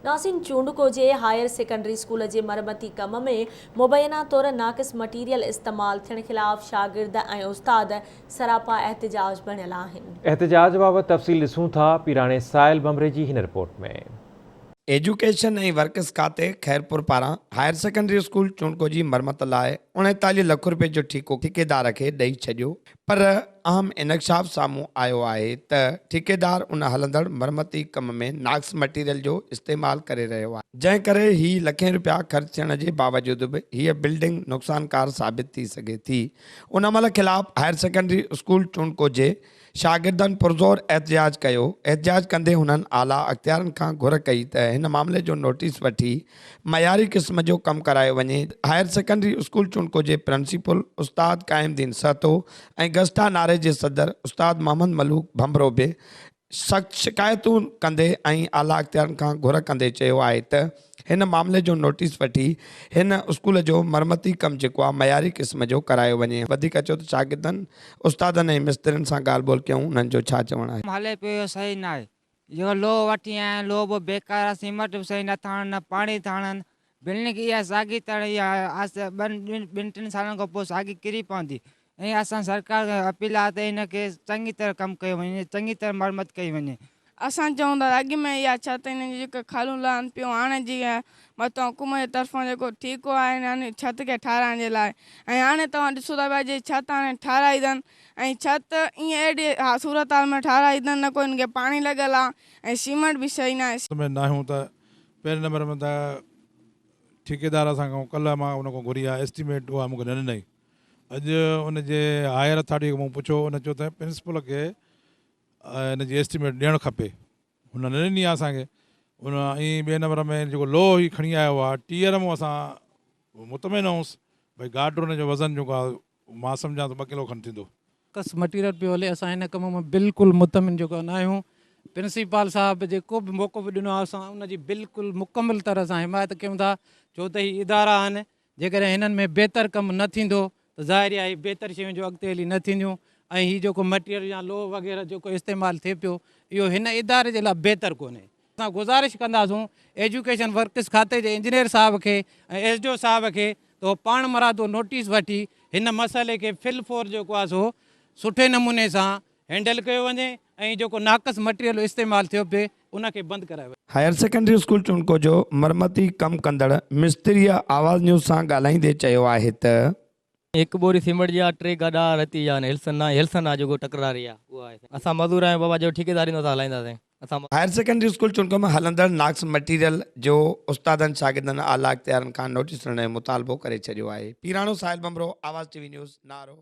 नासिन चूंडको जे higher secondary school जे मरमती कम में मुबैना तौर नाक़िस मटीरियल इस्तेमाल थियण खिलाफ़ शागिर्द ऐं उस्ताद सरापा एहतजाज बणियल आहिनि। एहतजाज बाबति तफ़सील ॾिसूं था पीराणे साहिल बमरे जी हिन रिपोर्ट में। एजुकेशन ऐं वर्कस खाते खैरपुर पारां हायर सेकेंडरी स्कूल चूंडको जी मरमत लाइ 39 लख रुपए जो ठीको ठेकेदार खे ॾेई छॾियो, पर अहम इंकशाफ साम्हूं आयो आहे त ठेकेदार उन हलंदड़ मरमती कम में नाक़िस मटीरियल जो इस्तेमाल करे रहियो आहे, जंहिं करे ही लखें रुपया ख़र्च थियण जे बावजूद बि हीअ बिल्डिंग नुक़सानकार साबित थी सघे थी। उन महिल ख़िलाफ़ हायर सेकेंडरी स्कूल चूंडको जे शागिर्दनि पुरज़ोर एहतजाज कयो। एहतजाज कंदे हुननि आला अख़्तियारनि खां घुर कई त हिन मामले जो नोटिस वठी मयारी क़िस्म जो कमु करायो वञे। हायर सेकेंडरी स्कूल चूंडको जे प्रिंसिपल उस्ताद क़ाइमुद्दीन सहतो ऐं गस्टा नारे जे सदर उस्ताद मोहम्मद मलूक भंभरो बि सख़्त शिकायतूं कंदे ऐं आला अख़्तियारनि खां घुर कंदे चयो आहे त हिन मामले जो नोटिस वठी हिन स्कूल जो मरमती कमु जेको आहे मयारी क़िस्म जो करायो वञे। वधीक चयो त शागिर्दनि उस्तादनि ऐं मिस्त्रियुनि सां ॻाल्हि ॿोल कयूं, उन्हनि जो छा चवणु आहे। हले पियो सही न आहे, जेको लोह वठी आया आहिनि लोह बि बेकार आहे, सीमेंट बि सही नथा हणनि, न पाणी था हणनि। बिल्डिंग इहा साॻी तरह इहा ॿिनि टिनि सालनि खां पोइ साॻी किरी पवंदी। ऐं असां सरकार खे अपील आहे त हिनखे चङी तरह कमु कयो वञे, चङी तरह मरमत कई वञे। असां चऊं था अॻु में इहा छत हिन जी जेके खालूं लहनि पियूं, हाणे जीअं मथां हुकूमत जे तरफ़ां जेको ठीकु आहे हिन छत खे ठाहिराइण जे लाइ, ऐं हाणे तव्हां ॾिसो था पिया जे छत हाणे ठाहिराई अथनि ऐं छत ईअं अहिड़ी सूरत हाल में ठाहिराई अथनि, न कोई हिनखे पाणी लॻल आहे ऐं सीमेंट बि सही न आहे। न आहियूं त पहिरें नंबर में त ठेकेदार असांखां कल्ह मां उन खां घुरी आहे एस्टीमेट, उहा मूंखे न ॾिनई। अॼु उनजे हायर अथॉरिटी खे मूं पुछो, उन चयो त प्रिंसिपल खे हिन जी एस्टीमेट ॾियणु खपे, हुन न ॾिनी आहे असांखे। उन ऐं ॿिए नंबर में जेको लोह ई खणी आयो आहे टीयर मां, असां मुतमिन हुउसि भई गार्डर जो वज़न जेको आहे मां सम्झां त 2 किलो खनि थींदो। कस मटीरियल पियो हले, असां हिन कम में बिल्कुलु मुतमिन जेको न आहियूं। प्रिंसिपल साहब जेको बि मौक़ो बि ॾिनो आहे असां उनजी बिल्कुलु मुकमिल तरह सां हिमायत कयूं था, छो त हीअ इदारा आहिनि, जेकॾहिं हिननि में बहितर कमु न थींदो त ज़ाहिर आहे बहितर शयूं जो अॻिते हली न थींदियूं। ऐं हीअ जेको मटीरियल या लोह वग़ैरह जेको इस्तेमालु थिए पियो इहो हिन इदारे जे लाइ बहितर कोन्हे। असां गुज़ारिश कंदासूं एजुकेशन वर्कस खाते जे इंजीनियर साहब खे ऐं एसडीओ साहब खे त उहो पाण मरादो नोटिस वठी हिन मसइले खे फिल फोर जेको आहे सो सुठे नमूने सां हैंडल कयो वञे ऐं जेको नाक़िस मटीरियल इस्तेमालु थियो पिए उनखे बंदि करायो वञे। हायर सेकेंडरी स्कूल चूंडको जो मरमती कमु कंदड़ मिस्त्रीअ आवाज़ न्यूज़ सां ॻाल्हाईंदे चयो आहे त हिकु बोरी सीमेंट जा 3 गाॾा रती या हेल्सन आहे जेको टकरारी आहे उहा आहे। असां मज़दूर आहियूं बाबा, जो ठेकेदारी न हलाईंदासीं असां। हायर सेकेंडरी स्कूल चूंडको में हलंदड़ नाक़िस मटीरियल जो उस्तादनि शागिर्दनि आला अख़्तियारनि खां नोटिस ॾियण जो मुतालबो करे छॾियो आहे। पीराणो साहिल बमरो, आवाज़ टीवी न्यूज़, नारो।